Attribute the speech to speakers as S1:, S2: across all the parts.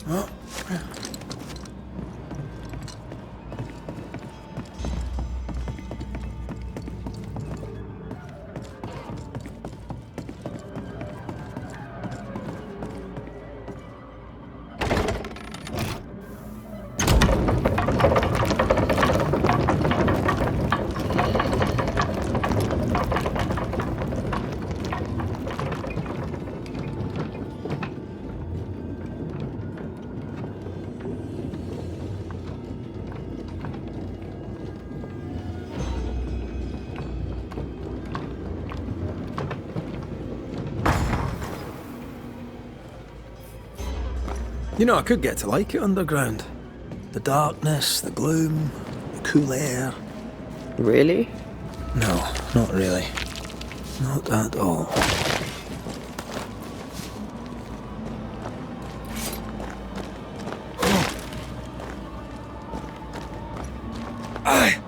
S1: Oh. You know, I could get to like it underground. The darkness, the gloom, the cool air.
S2: Really?
S1: No, not really. Not at all. Aye.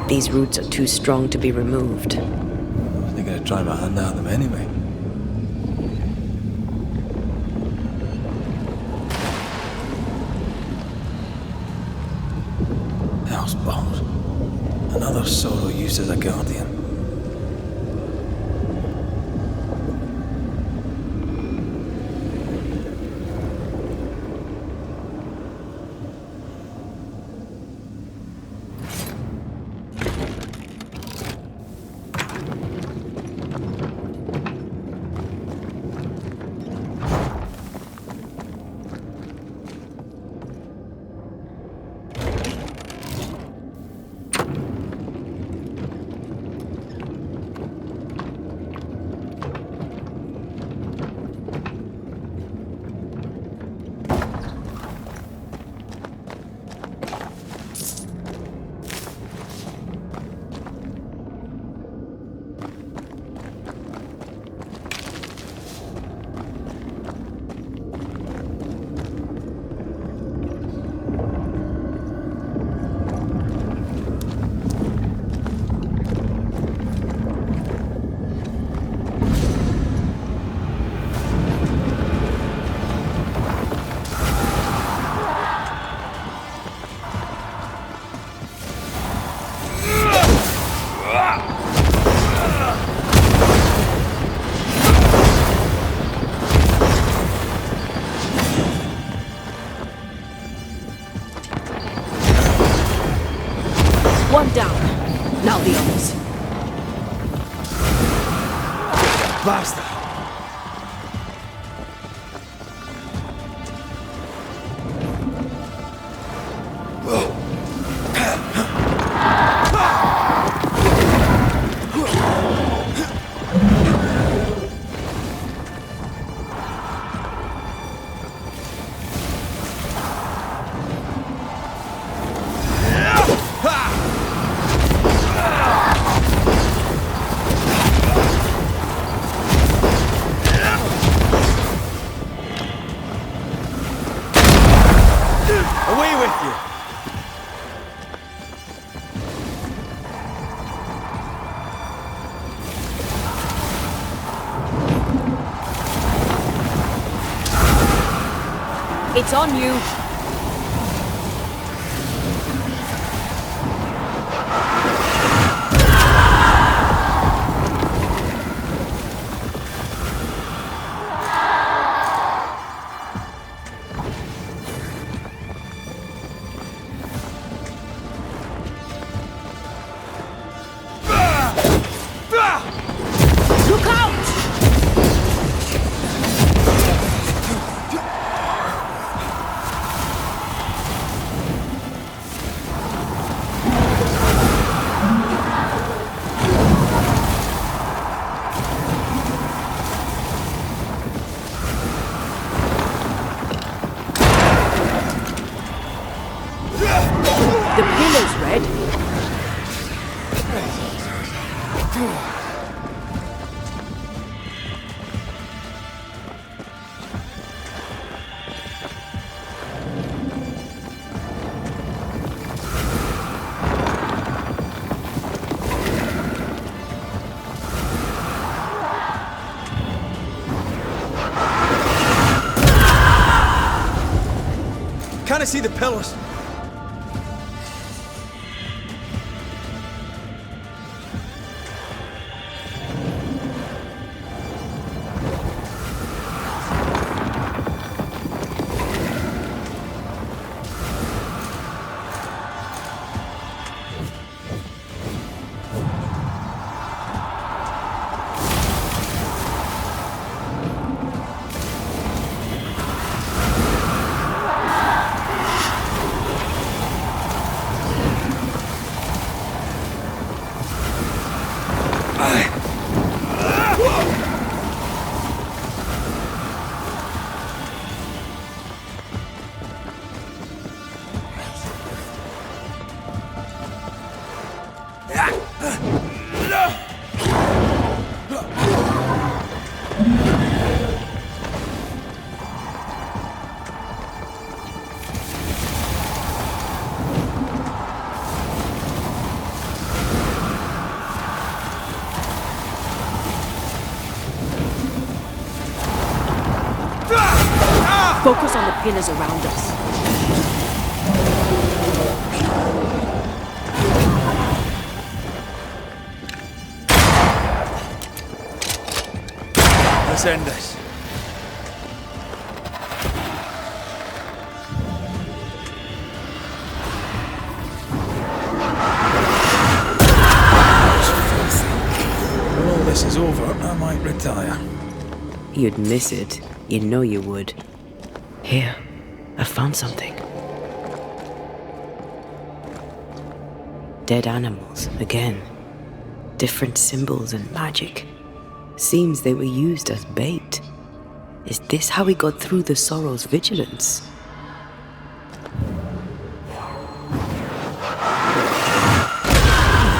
S2: These roots are too strong to be removed.
S1: I think I'd try my hand at them anyway. Hell's balls. Another sorrow used as a guardian.
S2: One down. Now the others.
S1: Basta! Away with you!
S2: It's on you. Look out! The pillar's red.
S1: Can't I see the pillars?
S2: Focus on the pillars around us.
S1: Let's end this. When all this is over, I might retire.
S2: You'd miss it. You know you would. Here, I found something. Dead animals, again. Different symbols and magic. Seems they were used as bait. Is this how we got through the Sorrow's vigilance?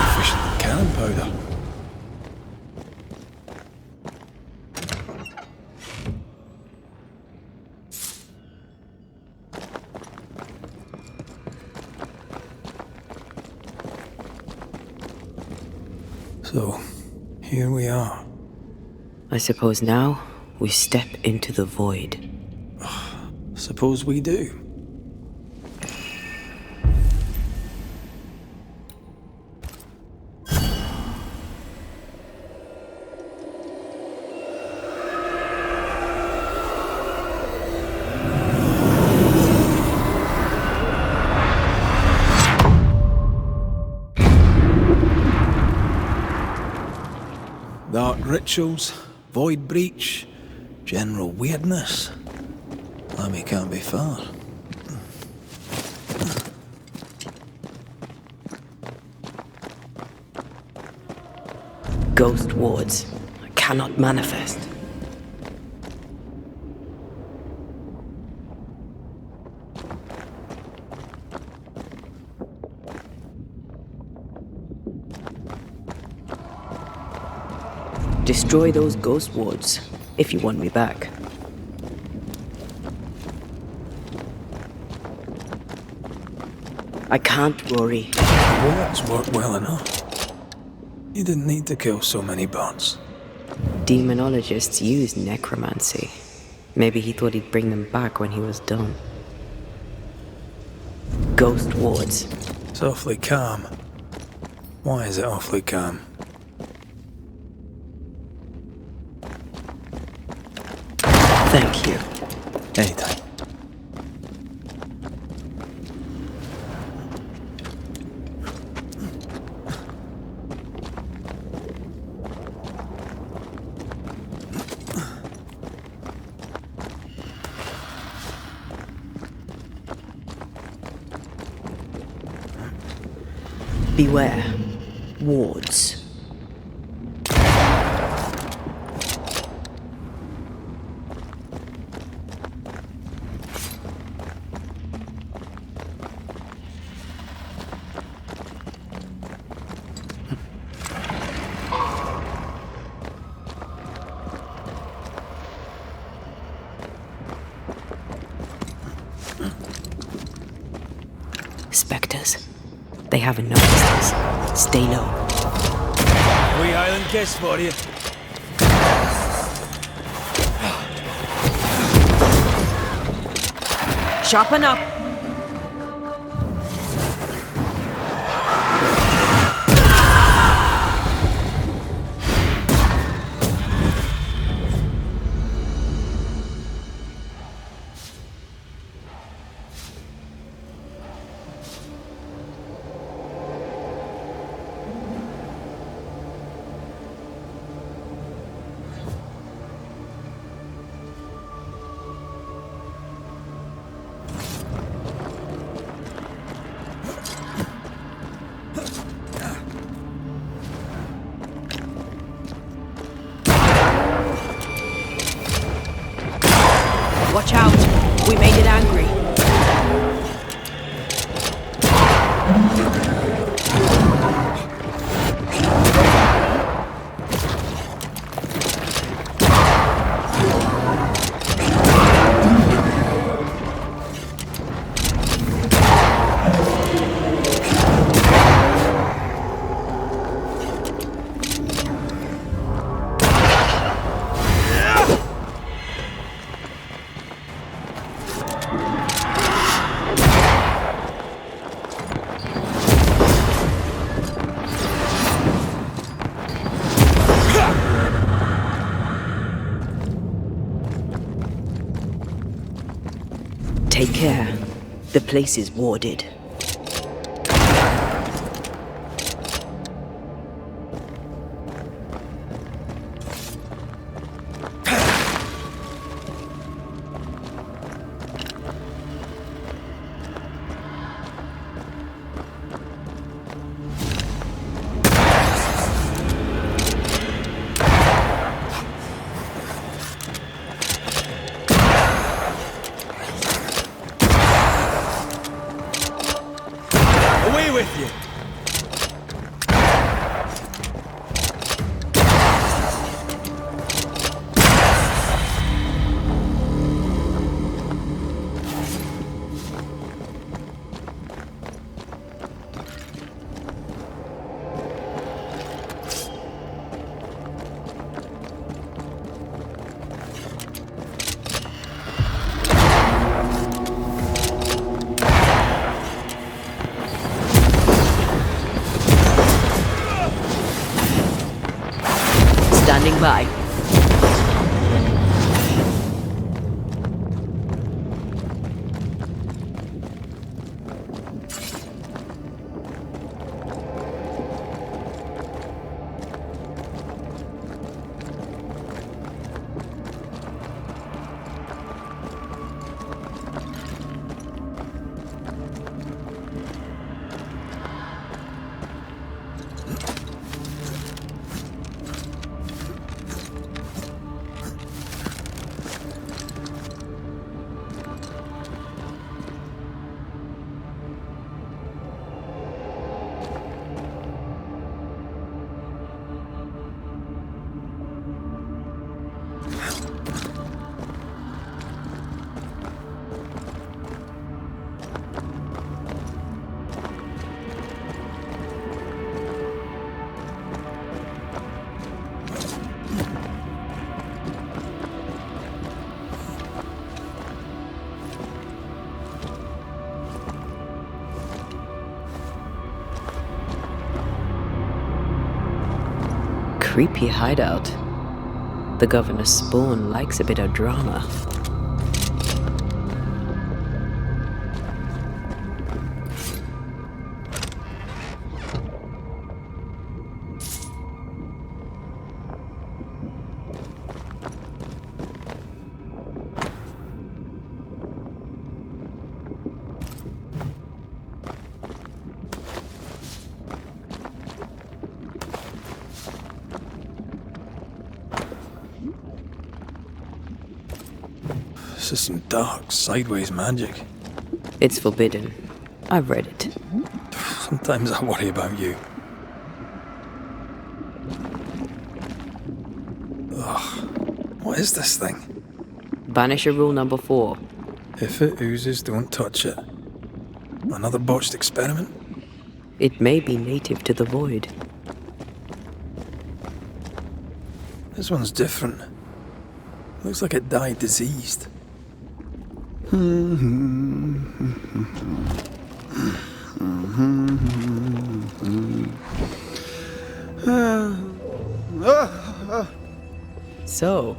S1: Efficient cannon powder. So, here we are.
S2: I suppose now we step into the void.
S1: Suppose we do. Dark rituals, void breach, general weirdness. Lammy can't be far.
S2: Ghost wards. I cannot manifest. Destroy those ghost wards if you want me back. I can't, Rory.
S1: Wards work well enough. You didn't need to kill so many bots.
S2: Demonologists use necromancy. Maybe he thought he'd bring them back when he was done. Ghost wards.
S1: It's awfully calm. Why is it awfully calm?
S2: Thank you.
S1: Anytime.
S2: Beware. Wards. specters. They haven't noticed us. Stay low.
S3: Wee island kiss for you.
S2: Sharpen up. Watch out! We made it angry. Take care. The place is warded.
S3: Away with you!
S2: Standing by. Creepy hideout. The governor's spawn likes a bit of drama.
S1: This is some dark, sideways magic.
S2: It's forbidden. I've read it.
S1: Sometimes I worry about you. Ugh. What is this thing?
S2: Banisher rule number 4.
S1: If it oozes, don't touch it. Another botched experiment?
S2: It may be native to the void.
S1: This one's different. Looks like it died diseased.
S2: So,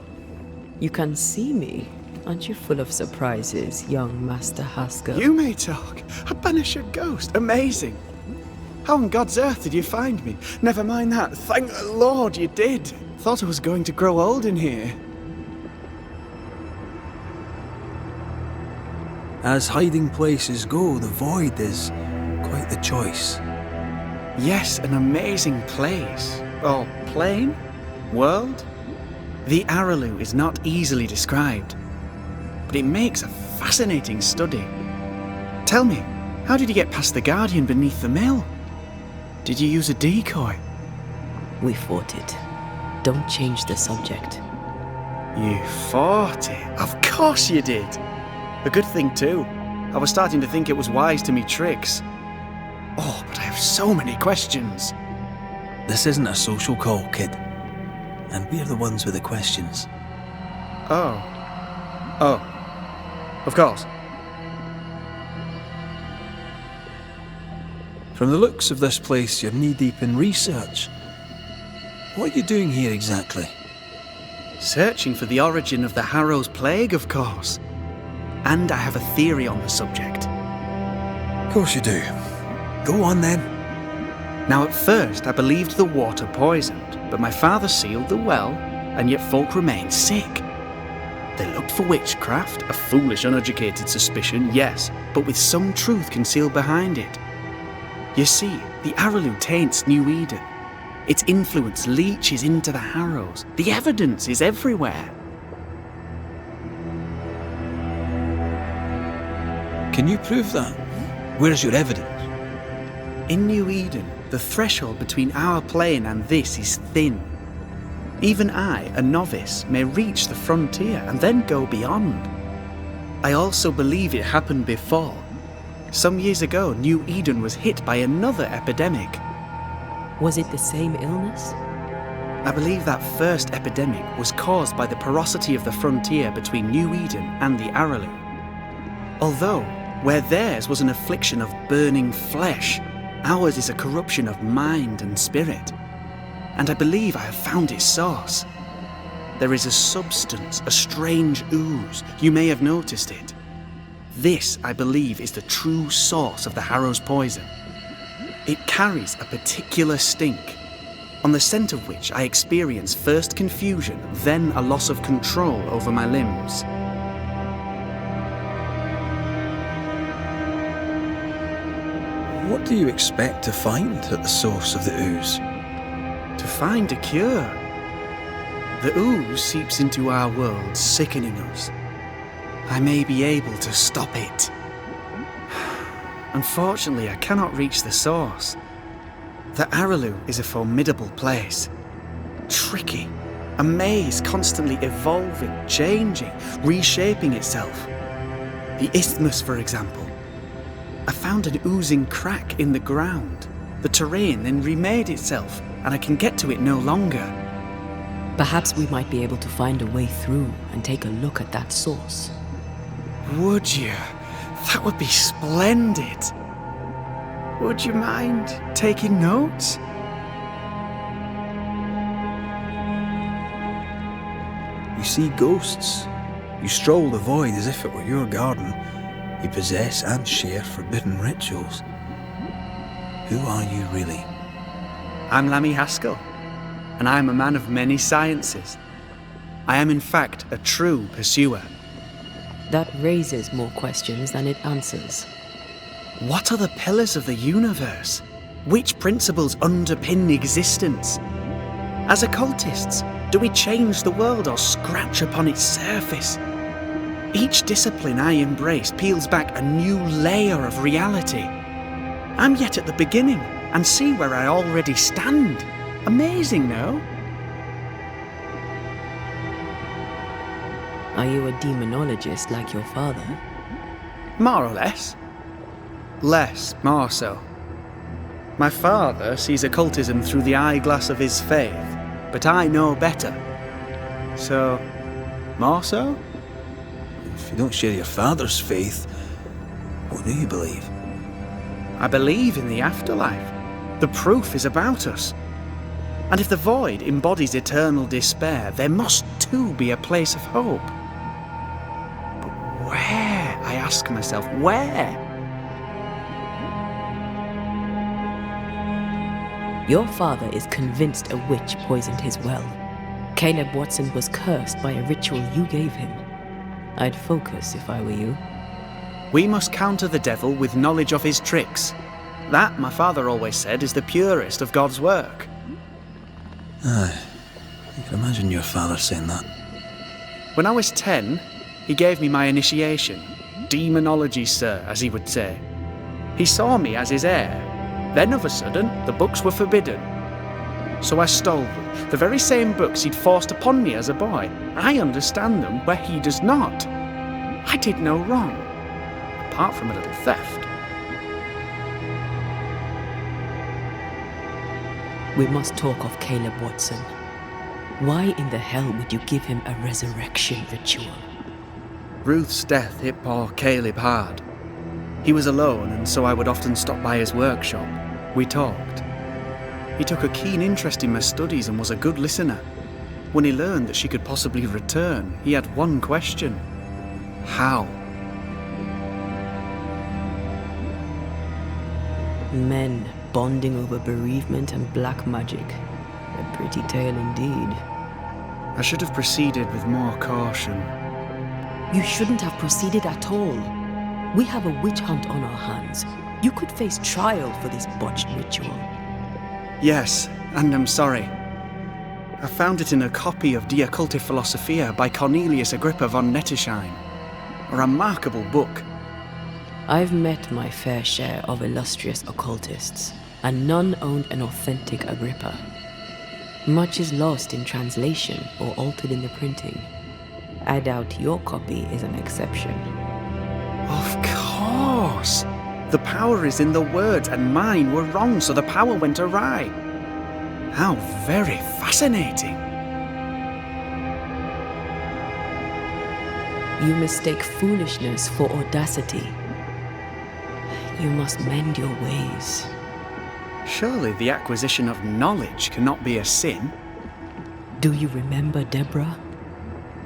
S2: you can see me. Aren't you full of surprises, young Master Haskell?
S4: You may talk. A Banisher ghost. Amazing. How on God's earth did you find me? Never mind that. Thank the Lord you did. Thought I was going to grow old in here.
S1: As hiding places go, the void is quite the choice.
S4: Yes, an amazing place. Or plane? World? The Araloo is not easily described, but it makes a fascinating study. Tell me, how did you get past the Guardian beneath the mill? Did you use a decoy?
S2: We fought it. Don't change the subject.
S4: You fought it? Of course you did. A good thing too. I was starting to think it was wise to me tricks. Oh, but I have so many questions.
S1: This isn't a social call, kid. And we're the ones with the questions.
S4: Oh. Of course.
S1: From the looks of this place, you're knee-deep in research. What are you doing here exactly?
S4: Searching for the origin of the Harrow's plague, of course. And I have a theory on the subject.
S1: Of course you do. Go on then.
S4: Now at first I believed the water poisoned, but my father sealed the well, and yet folk remained sick. They looked for witchcraft, a foolish, uneducated suspicion, yes, but with some truth concealed behind it. You see, the Araloo taints New Eden. Its influence leaches into the Harrows. The evidence is everywhere.
S1: Can you prove that? Where's your evidence?
S4: In New Eden, the threshold between our plane and this is thin. Even I, a novice, may reach the frontier and then go beyond. I also believe it happened before. Some years ago, New Eden was hit by another epidemic.
S2: Was it the same illness?
S4: I believe that first epidemic was caused by the porosity of the frontier between New Eden and the Araloo. Although, where theirs was an affliction of burning flesh, ours is a corruption of mind and spirit. And I believe I have found its source. There is a substance, a strange ooze. You may have noticed it. This, I believe, is the true source of the Harrow's poison. It carries a particular stink, on the scent of which I experience first confusion, then a loss of control over my limbs.
S1: What do you expect to find at the source of the ooze?
S4: To find a cure. The ooze seeps into our world, sickening us. I may be able to stop it. Unfortunately, I cannot reach the source. The Araloo is a formidable place. Tricky. A maze constantly evolving, changing, reshaping itself. The isthmus, for example. I found an oozing crack in the ground. The terrain then remade itself, and I can get to it no longer.
S2: Perhaps we might be able to find a way through and take a look at that source.
S4: Would you? That would be splendid. Would you mind taking notes?
S1: You see ghosts. You stroll the void as if it were your garden. You possess and share forbidden rituals. Who are you really?
S4: I'm Lammy Haskell, and I am a man of many sciences. I am in fact a true pursuer.
S2: That raises more questions than it answers.
S4: What are the pillars of the universe? Which principles underpin existence? As occultists, do we change the world or scratch upon its surface? Each discipline I embrace peels back a new layer of reality. I'm yet at the beginning and see where I already stand. Amazing, no?
S2: Are you a demonologist like your father?
S4: More or less. Less, more so. My father sees occultism through the eyeglass of his faith, but I know better. So, more so?
S1: If you don't share your father's faith, what do you believe?
S4: I believe in the afterlife. The proof is about us. And if the void embodies eternal despair, there must too be a place of hope. But where, I ask myself, where?
S2: Your father is convinced a witch poisoned his well. Caleb Watson was cursed by a ritual you gave him. I'd focus if I were you.
S4: We must counter the devil with knowledge of his tricks. That, my father always said, is the purest of God's work.
S1: Aye, I can imagine your father saying that.
S4: When I was 10, he gave me my initiation. Demonology, sir, as he would say. He saw me as his heir. Then, of a sudden, the books were forbidden. So I stole them, the very same books he'd forced upon me as a boy. I understand them where he does not. I did no wrong, apart from a little theft.
S2: We must talk of Caleb Watson. Why in the hell would you give him a resurrection ritual?
S4: Ruth's death hit poor Caleb hard. He was alone, and so I would often stop by his workshop. We talked. He took a keen interest in my studies and was a good listener. When he learned that she could possibly return, he had one question. How?
S2: Men bonding over bereavement and black magic. A pretty tale indeed.
S4: I should have proceeded with more caution.
S2: You shouldn't have proceeded at all. We have a witch hunt on our hands. You could face trial for this botched ritual.
S4: Yes, and I'm sorry. I found it in a copy of De Occulte Philosophia by Cornelius Agrippa von Nettesheim. A remarkable book.
S2: I've met my fair share of illustrious occultists, and none owned an authentic Agrippa. Much is lost in translation or altered in the printing. I doubt your copy is an exception.
S4: Of course! The power is in the words, and mine were wrong, so the power went awry. How very fascinating.
S2: You mistake foolishness for audacity. You must mend your ways.
S4: Surely the acquisition of knowledge cannot be a sin.
S2: Do you remember Deborah?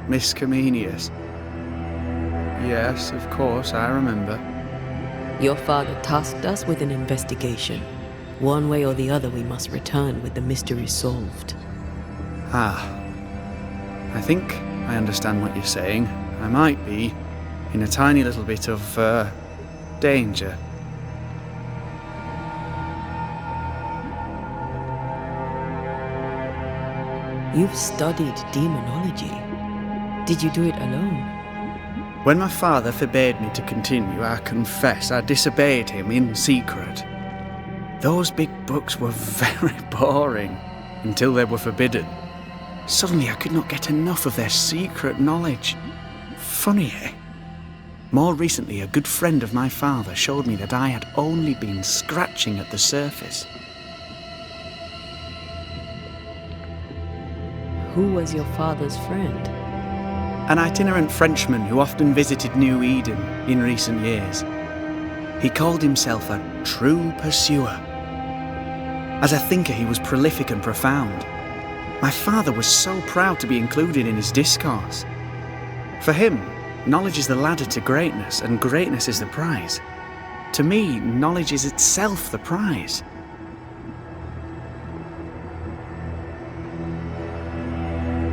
S4: Miss Comenius. Yes, of course, I remember.
S2: Your father tasked us with an investigation. One way or the other, we must return with the mystery solved.
S4: Ah. I think I understand what you're saying. I might be in a tiny little bit of, danger.
S2: You've studied demonology. Did you do it alone?
S4: When my father forbade me to continue, I confess I disobeyed him in secret. Those big books were very boring until they were forbidden. Suddenly I could not get enough of their secret knowledge. Funny, eh? More recently, a good friend of my father showed me that I had only been scratching at the surface.
S2: Who was your father's friend?
S4: An itinerant Frenchman who often visited New Eden in recent years. He called himself a true pursuer. As a thinker, he was prolific and profound. My father was so proud to be included in his discourse. For him, knowledge is the ladder to greatness, and greatness is the prize. To me, knowledge is itself the prize.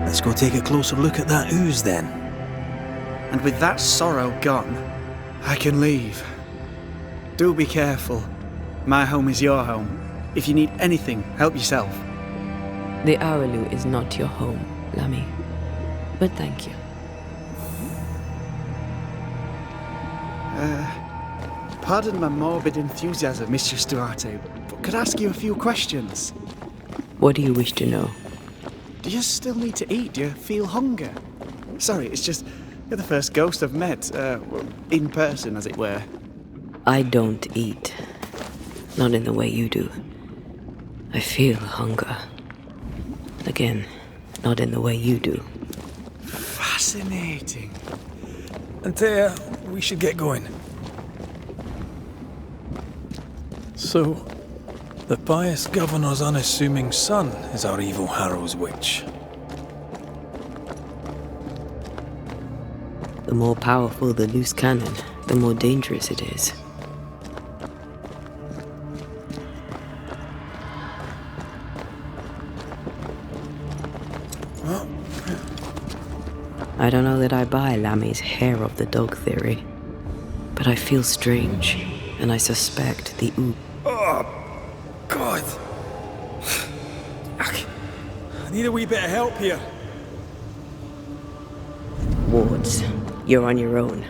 S1: Let's go take a closer look at that ooze then.
S4: And with that sorrow gone, I can leave. Do be careful. My home is your home. If you need anything, help yourself.
S2: The Araloo is not your home, Lammy. But thank you.
S4: Pardon my morbid enthusiasm, Mistress Duarte, but could I ask you a few questions?
S2: What do you wish to know?
S4: Do you still need to eat? Do you feel hunger? Sorry, it's just, you're the first ghost I've met, in person, as it were.
S2: I don't eat. Not in the way you do. I feel hunger. Again, not in the way you do.
S4: Fascinating.
S3: Antea, we should get going. So, the pious governor's unassuming son is our evil Harrow's witch.
S2: The more powerful the loose cannon, the more dangerous it is. I don't know that I buy Lammy's hair of the dog theory, but I feel strange, and I suspect the
S3: Oh, God. I need a wee bit of help here.
S2: wards. You're on your own.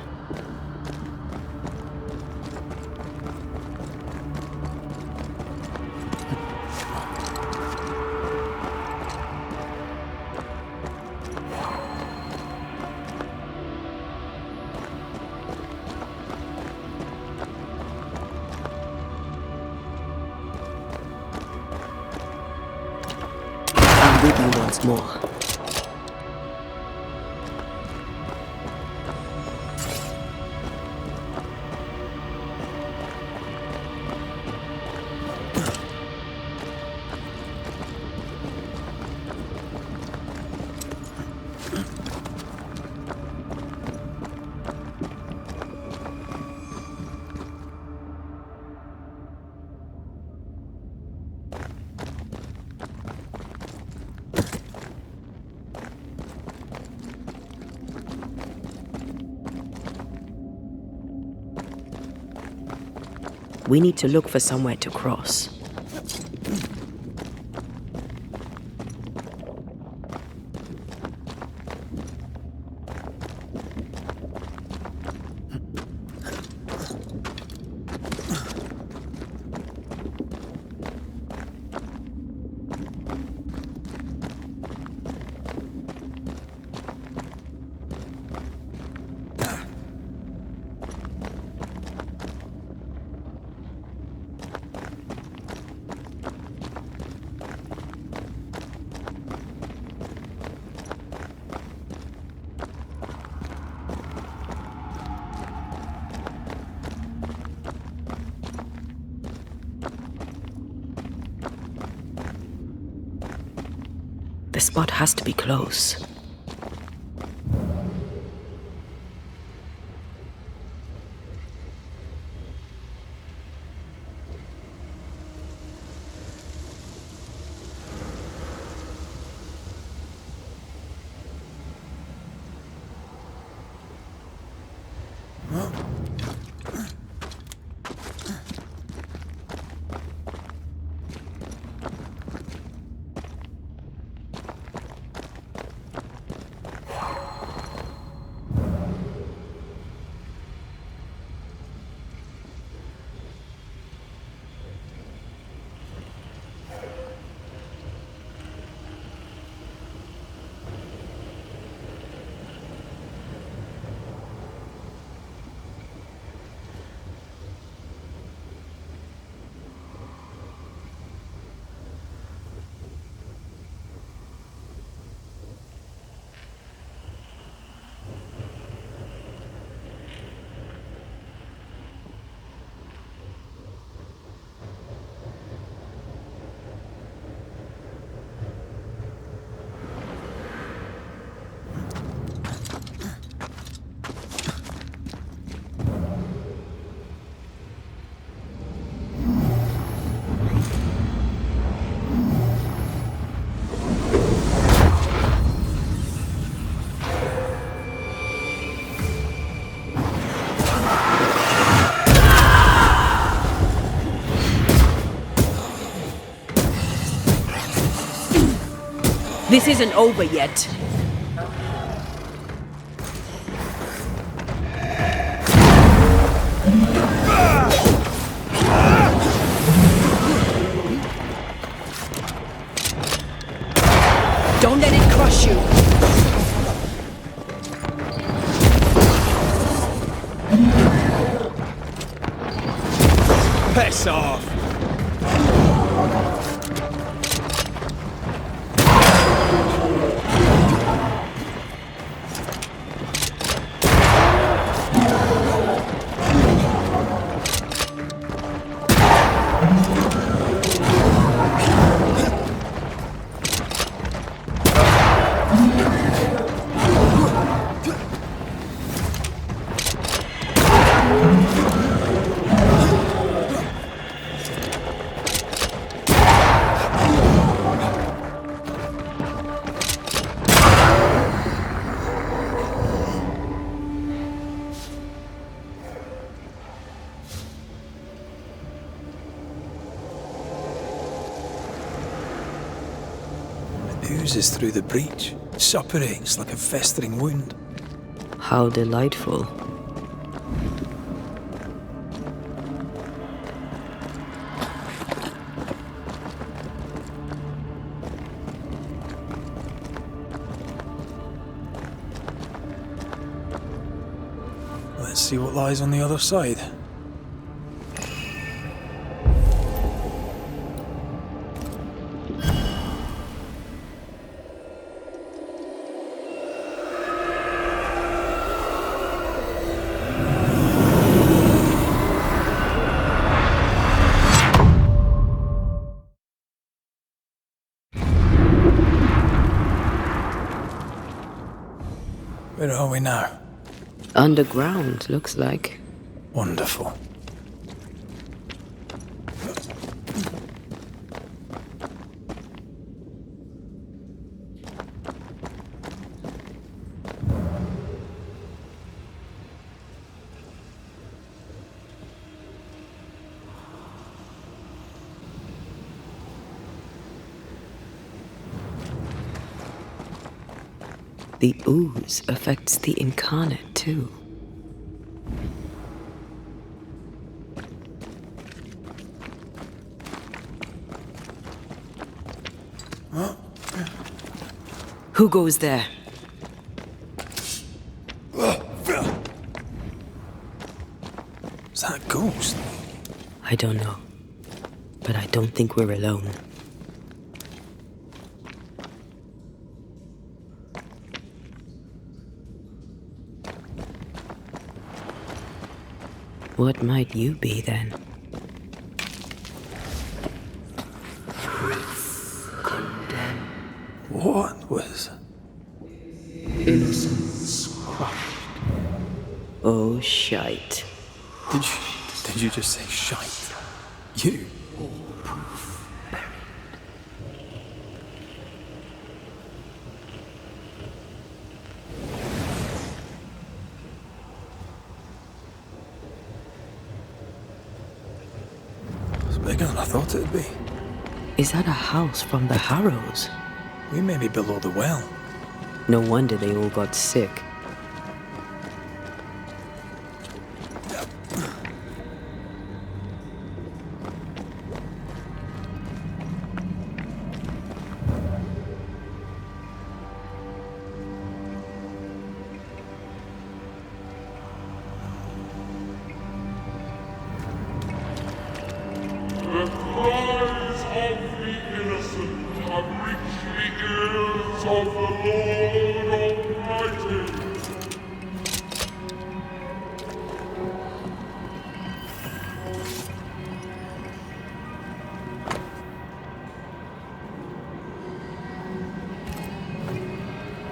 S2: I'm with you once more. We need to look for somewhere to cross. The spot has to be close. This isn't over yet. Don't let it crush you.
S3: Piss off! Oozes through the breach, suppurates like a festering wound.
S2: How delightful.
S3: Let's see what lies on the other side. Where are we now?
S2: Underground, looks like.
S3: Wonderful.
S2: The ooze affects the incarnate too. Who goes there?
S3: Is that a ghost?
S2: I don't know. But I don't think we're alone. What might you be then?
S3: What was...
S2: Innocence crushed. Oh, shite.
S3: Did you just say shite? You? It's bigger than I thought it'd be.
S2: Is that a house from the Harrows?
S3: We may be below the well.
S2: No wonder they all got sick.
S5: The cries of the innocent have reached the ears of the Lord Almighty.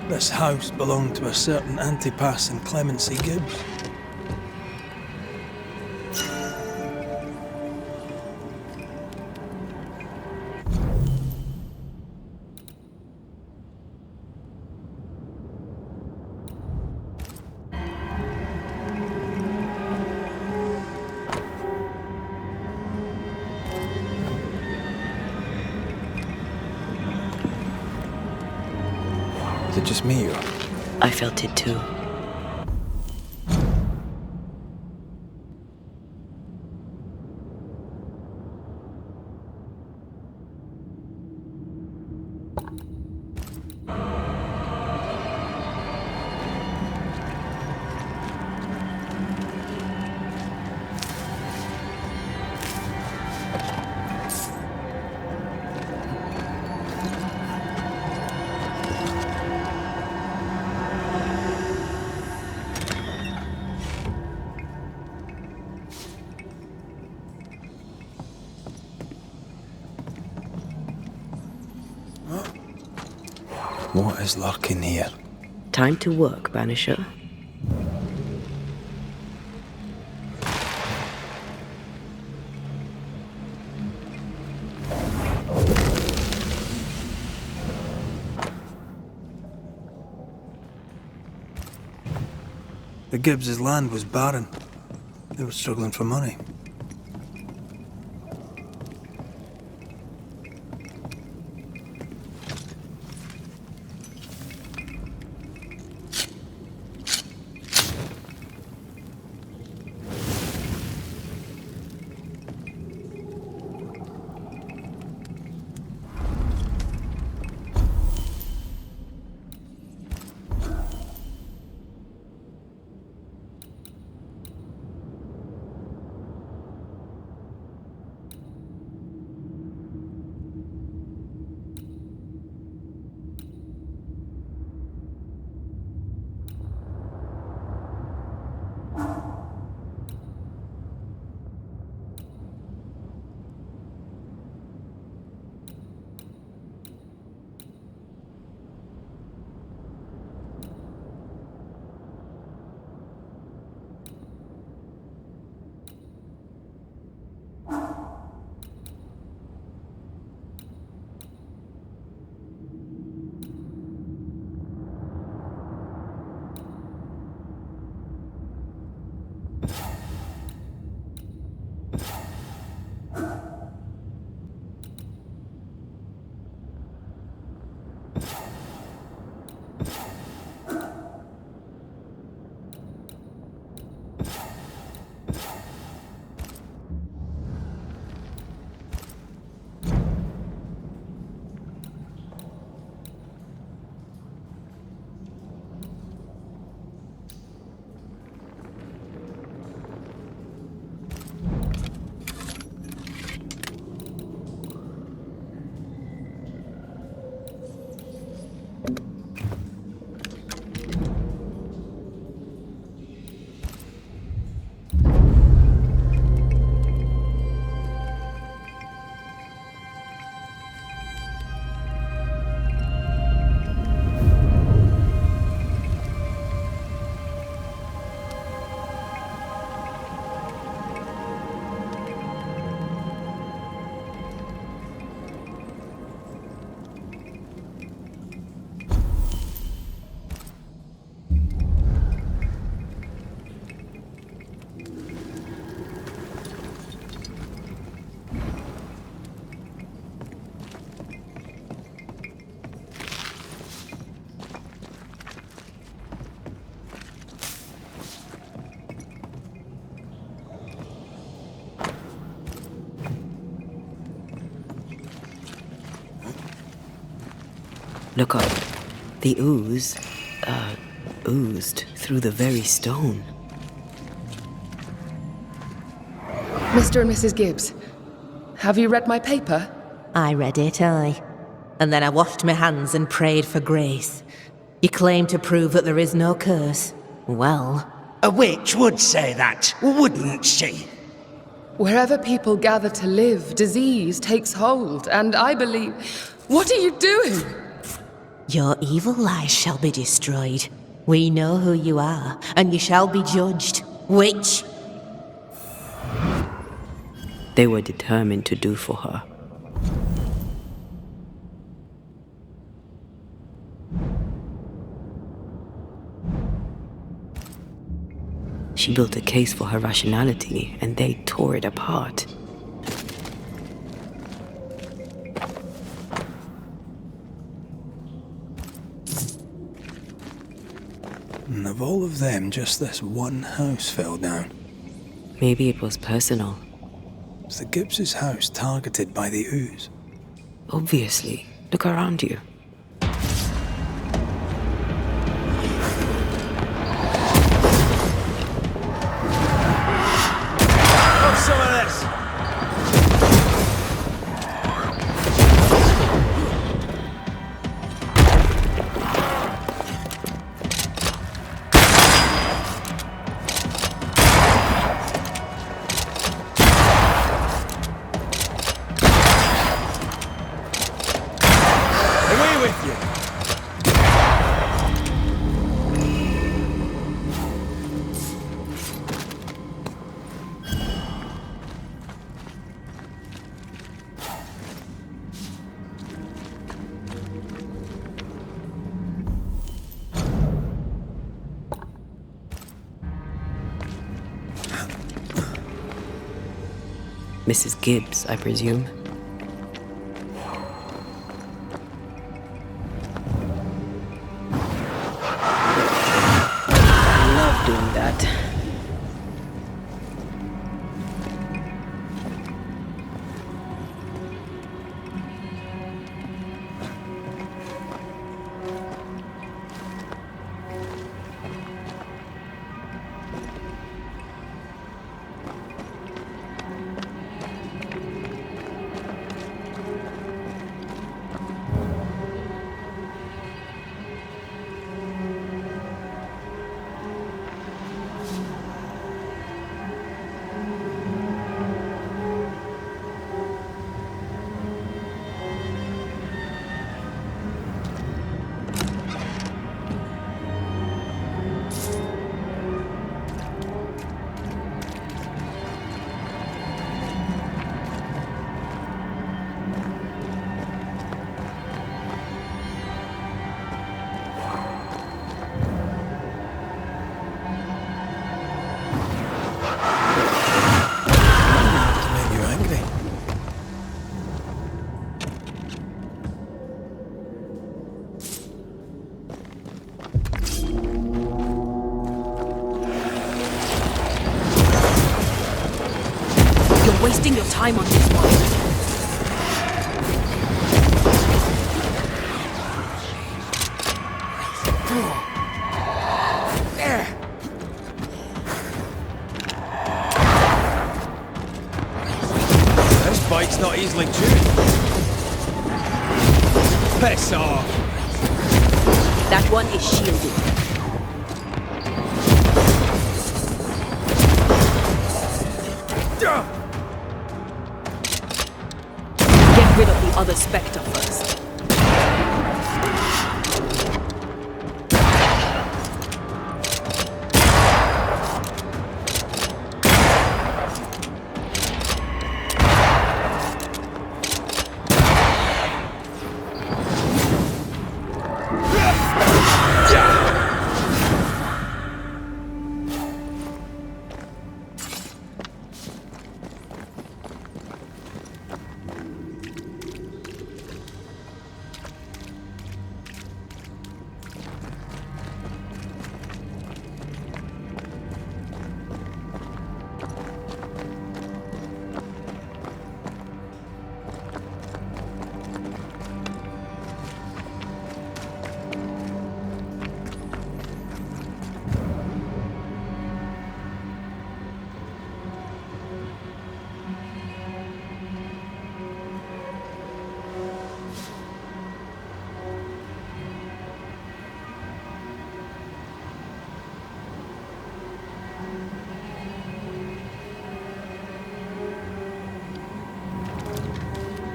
S3: This house belonged to a certain Antipas and Clemency Gibbs. Is it just me or...
S2: I felt it too.
S1: What is lurking here?
S2: Time to work, Banisher.
S1: The Gibbs' land was barren. They were struggling for money.
S2: Look up. The ooze, oozed through the very stone.
S6: Mr. and Mrs. Gibbs, have you read my paper?
S7: I read it, aye. And then I washed my hands and prayed for grace. You claim to prove that there is no curse. Well,
S8: A witch would say that, wouldn't she?
S6: Wherever people gather to live, disease takes hold, and I believe... What are you doing?
S7: your evil lies shall be destroyed. We know who you are, and you shall be judged. Witch!
S2: They were determined to do for her. She built a case for her rationality, and they tore it apart.
S1: And of all of them, just this one house fell down.
S2: Maybe it was personal.
S1: Was the Gibbs' house targeted by the ooze?
S2: Obviously. Look around you.
S8: Some of this! Away
S2: Mrs. Gibbs, I presume. I love doing that.
S9: Wasting your time on this one.
S8: This bike's not easily tuned. Piss off.
S9: That one is shielded. Get rid of the other Spectre first.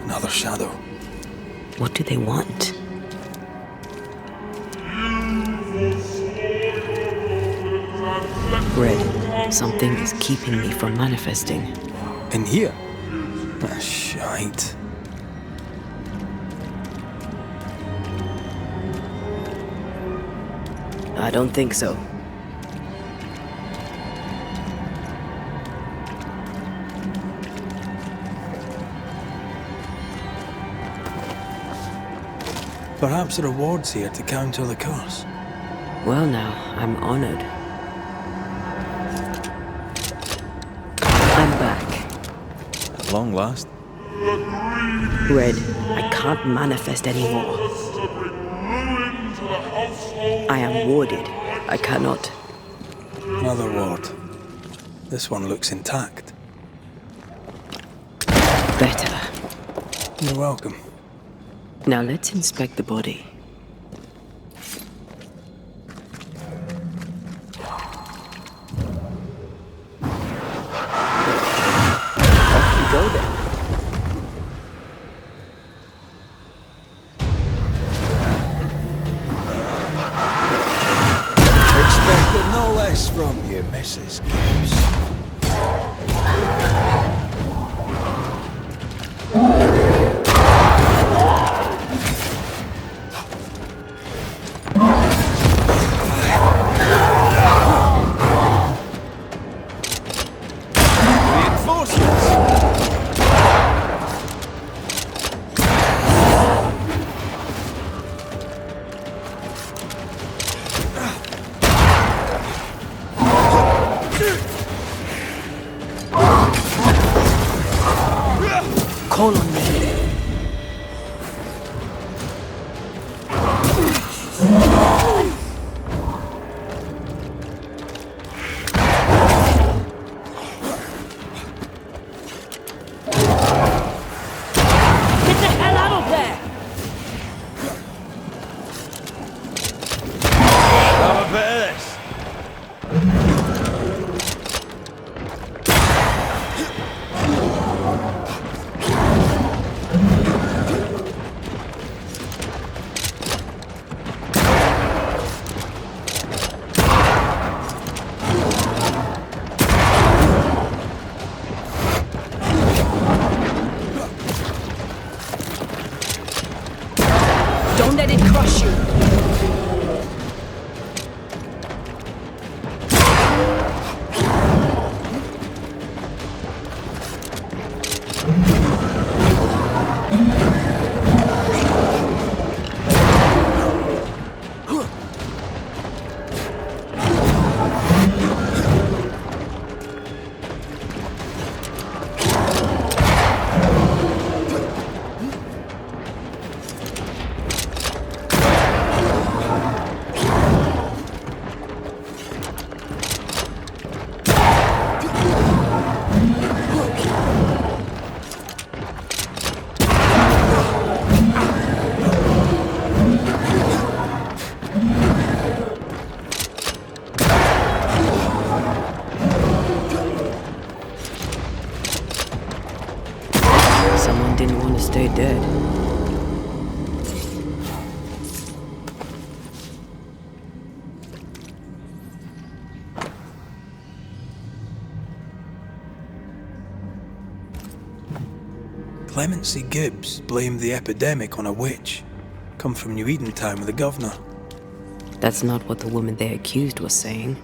S3: Another shadow.
S2: What do they want? Red, something is keeping me from manifesting.
S3: In here? Ah, shite.
S2: I don't think so.
S3: Perhaps a reward's here to counter the curse.
S2: Well now, I'm honored. I'm back.
S3: At long last.
S2: Red, I can't manifest anymore. I am warded. I cannot.
S3: Another ward. This one looks intact.
S2: Better.
S3: You're welcome.
S2: Now let's inspect the body. Off you go then.
S1: Expected no less from you, Mrs. Gibbs.
S8: Reinforcements!
S9: Call on me. Get the hell out of there!
S8: Have a bit of this.
S9: Don't let it crush you.
S2: Someone didn't want to stay dead.
S3: Clemency Gibbs blamed the epidemic on a witch. Come from New Eden town with the governor.
S2: That's not what the woman they accused was saying.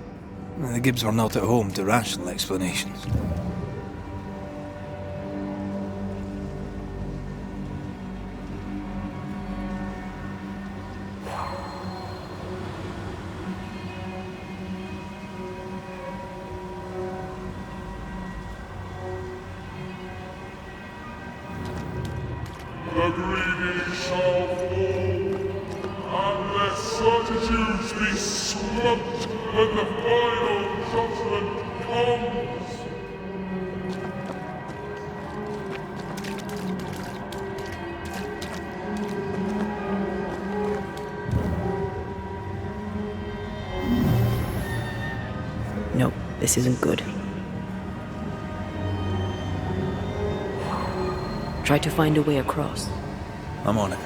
S3: The Gibbs were not at home to rational explanations.
S5: The greedy shall fall, and their certitudes be swamped when the final judgment comes.
S2: No, this isn't good. Try to find a way across.
S3: I'm on it.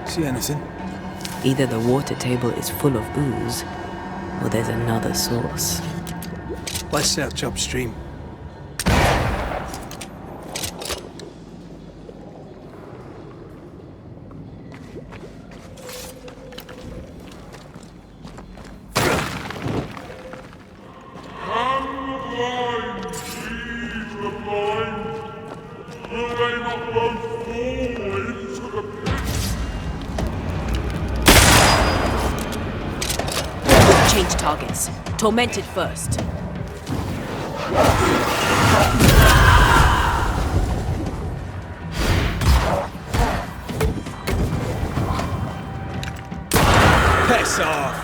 S3: See anything?
S2: Either the water table is full of ooze, or there's another source.
S3: Let's search upstream.
S9: Change targets. Tormented first.
S8: Piss off!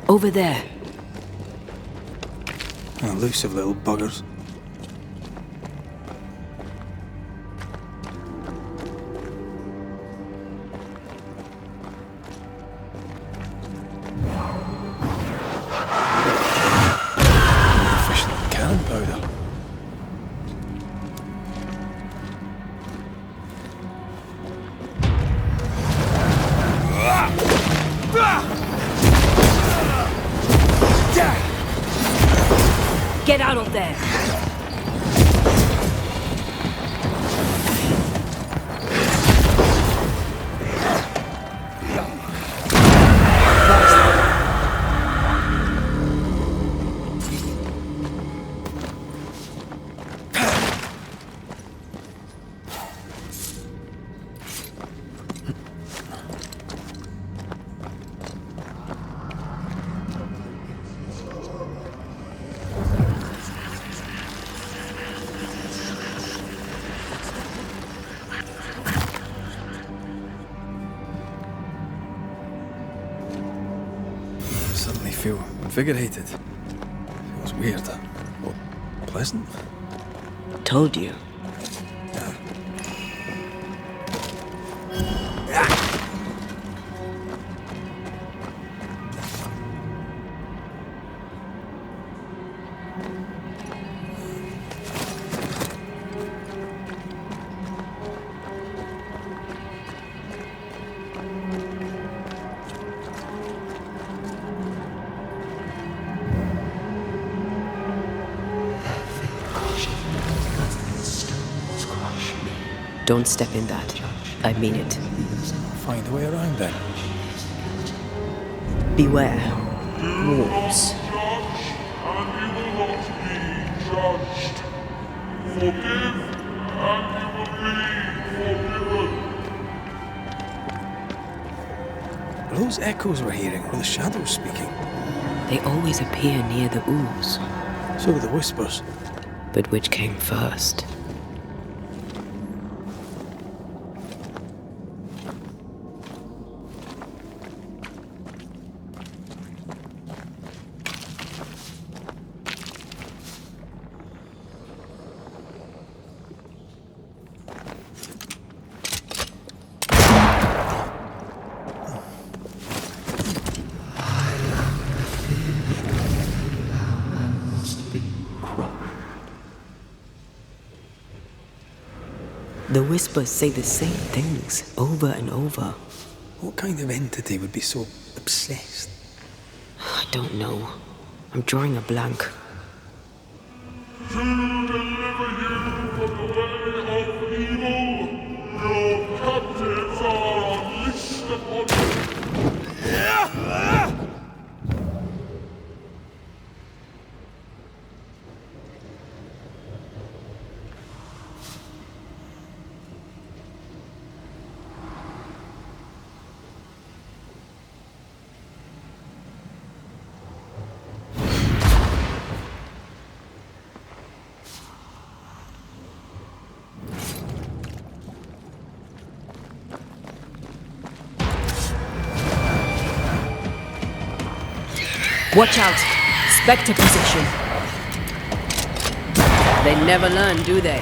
S2: Over there.
S3: Elusive little buggers. Efficient cannon powder.
S9: Get out of there!
S1: invigorated. Feels weird. Well, pleasant.
S2: Told you. Don't step in that. I mean it.
S3: Find a way around then.
S2: Beware. Wolves.
S5: And you will not be judged. Forgive, and you will be forgiven.
S1: Are those echoes we're hearing, or the shadows speaking?
S2: They always appear near the ooze.
S1: So do the whispers.
S2: But which came first? The whispers say the same things over and over.
S1: What kind of entity would be so obsessed?
S2: I don't know. I'm drawing a blank.
S5: To deliver you from the way of evil, your captives are unleashed upon you.
S9: Watch out! Spectre position.
S2: They never learn, do they?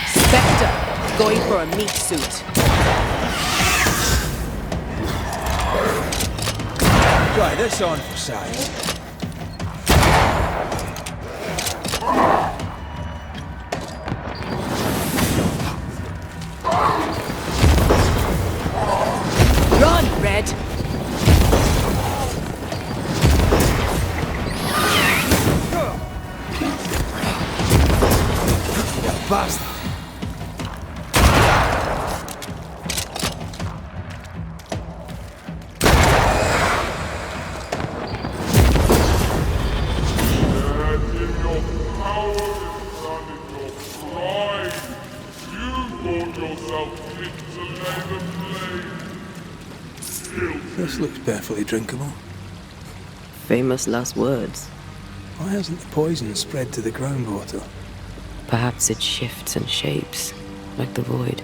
S9: Spectre, going for a meat suit.
S8: Try this on for size.
S9: Run, Red!
S8: Bastard.
S1: This looks perfectly drinkable.
S2: Famous last words.
S1: Why hasn't the poison spread to the groundwater?
S2: Perhaps it shifts and shapes, like the void.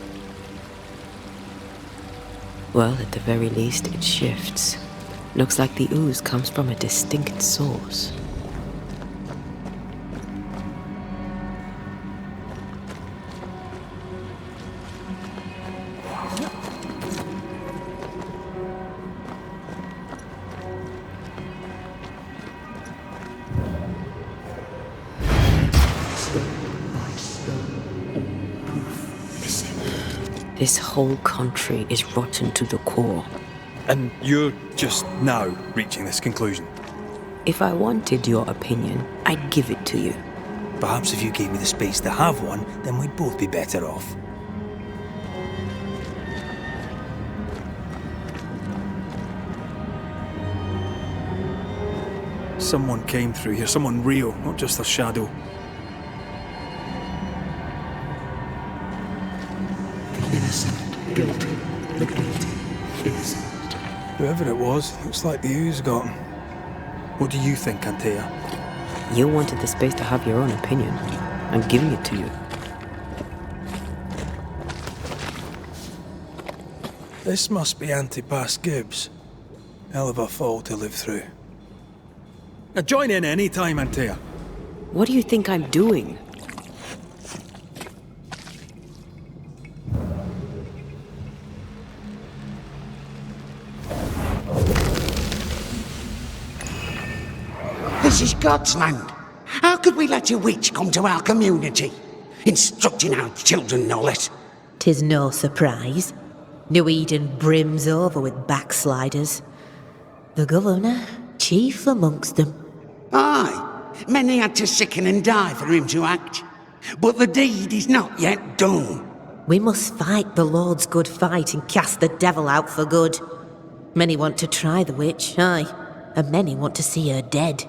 S2: Well, at the very least, it shifts. Looks like the ooze comes from a distinct source. This whole country is rotten to the core.
S1: And you're just now reaching this conclusion?
S2: If I wanted your opinion, I'd give it to you.
S1: Perhaps if you gave me the space to have one, then we'd both be better off. Someone came through here, someone real, not just a shadow.
S10: Guilty. The guilty. Innocent.
S1: Whoever it was, looks like the ooze got him. What do you think, Antea?
S2: You wanted the space to have your own opinion. I'm giving it to you.
S3: This must be Antipas Gibbs. Hell of a fall to live through.
S1: Join in any time, Antea.
S2: What do you think I'm doing?
S11: This is God's land. How could we let a witch come to our community? Instructing our children, no less.
S7: 'Tis no surprise. New Eden brims over with backsliders. The governor, chief amongst them.
S11: Aye, many had to sicken and die for him to act. But the deed is not yet done.
S7: We must fight the Lord's good fight and cast the devil out for good. Many want to try the witch, aye, and many want to see her dead.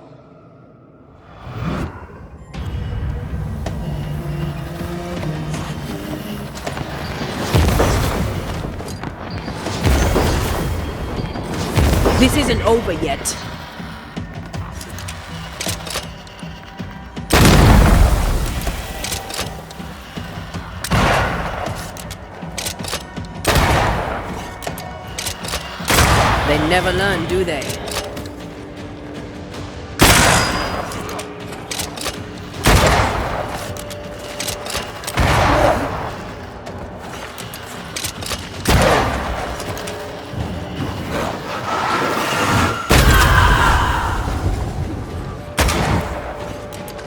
S2: This isn't over yet. They never learn, do they?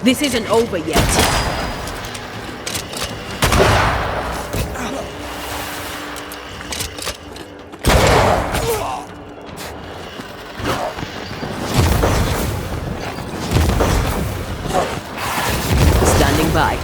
S2: This isn't over yet. Standing by.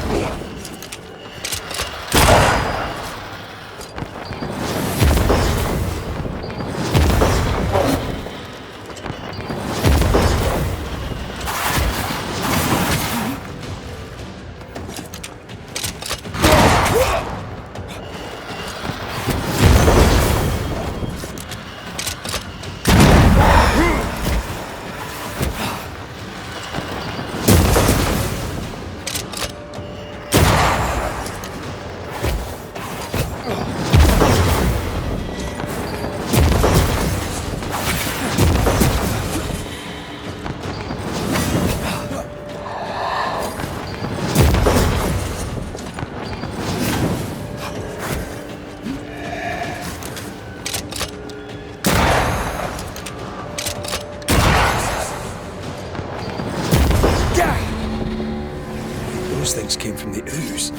S3: Those things came from the ooze.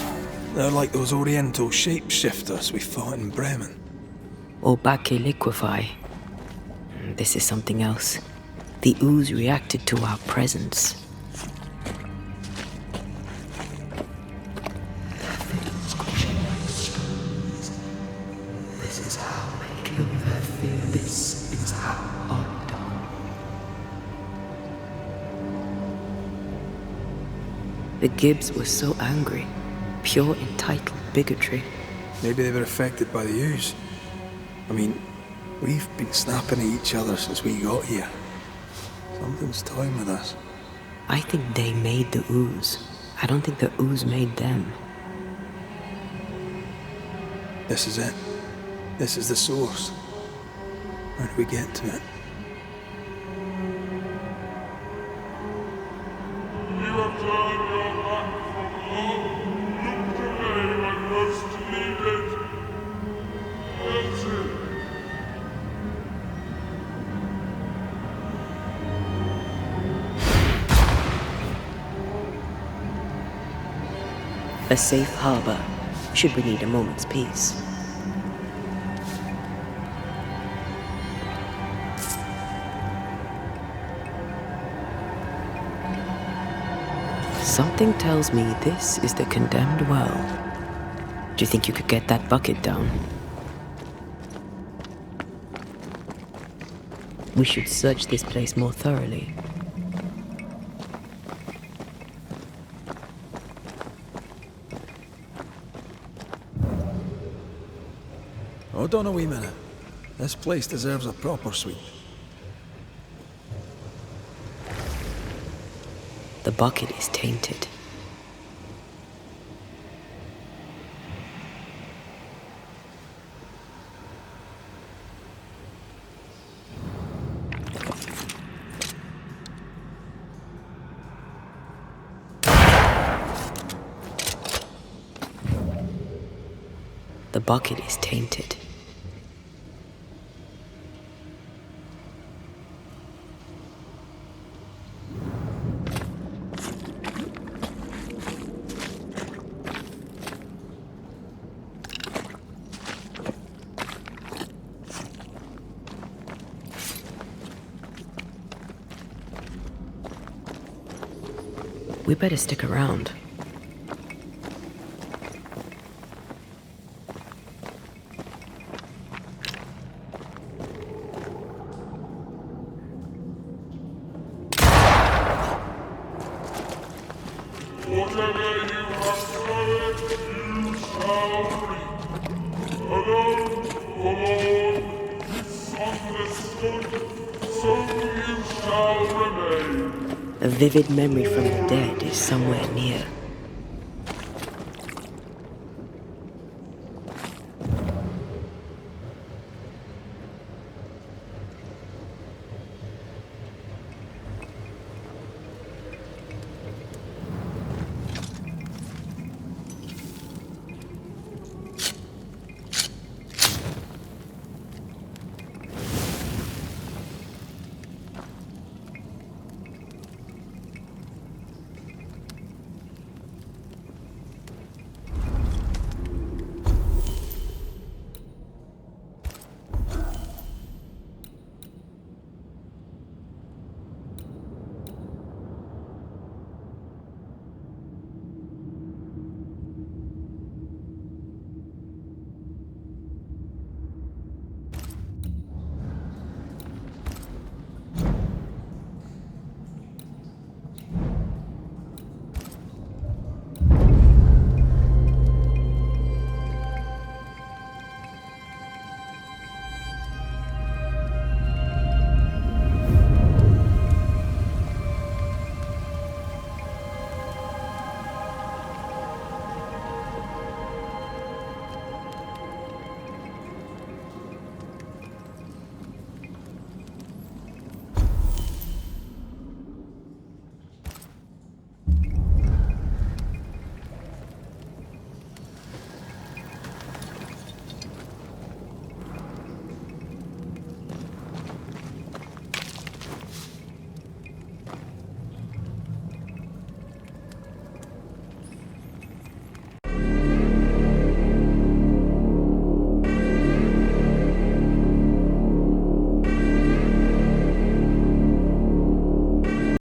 S3: They're like those oriental shapeshifters we fought in Bremen.
S2: Or Bacche liquefy. This is something else. The ooze reacted to our presence.
S10: This is how I kill their fear. This is how I die.
S2: The Gibbs were so angry. Pure entitled bigotry.
S3: Maybe they were affected by the ooze. I mean, we've been snapping at each other since we got here. Something's toying with us.
S2: I think they made the ooze. I don't think the ooze made them.
S3: This is it. This is the source. How do we get to it?
S5: You have turned your back from love, looked away when most needed. That's it.
S2: A safe harbor, should we need a moment's peace. Something tells me this is the condemned well. Do you think you could get that bucket down? We should search this place more thoroughly.
S3: Hold on a wee minute. This place deserves a proper sweep.
S2: The bucket is tainted. bucket is tainted. We better stick around.
S5: Whatever you have sown, you shall reap. Alone, forlorn, misunderstood, so you shall remain.
S2: A vivid memory from the dead is somewhere near.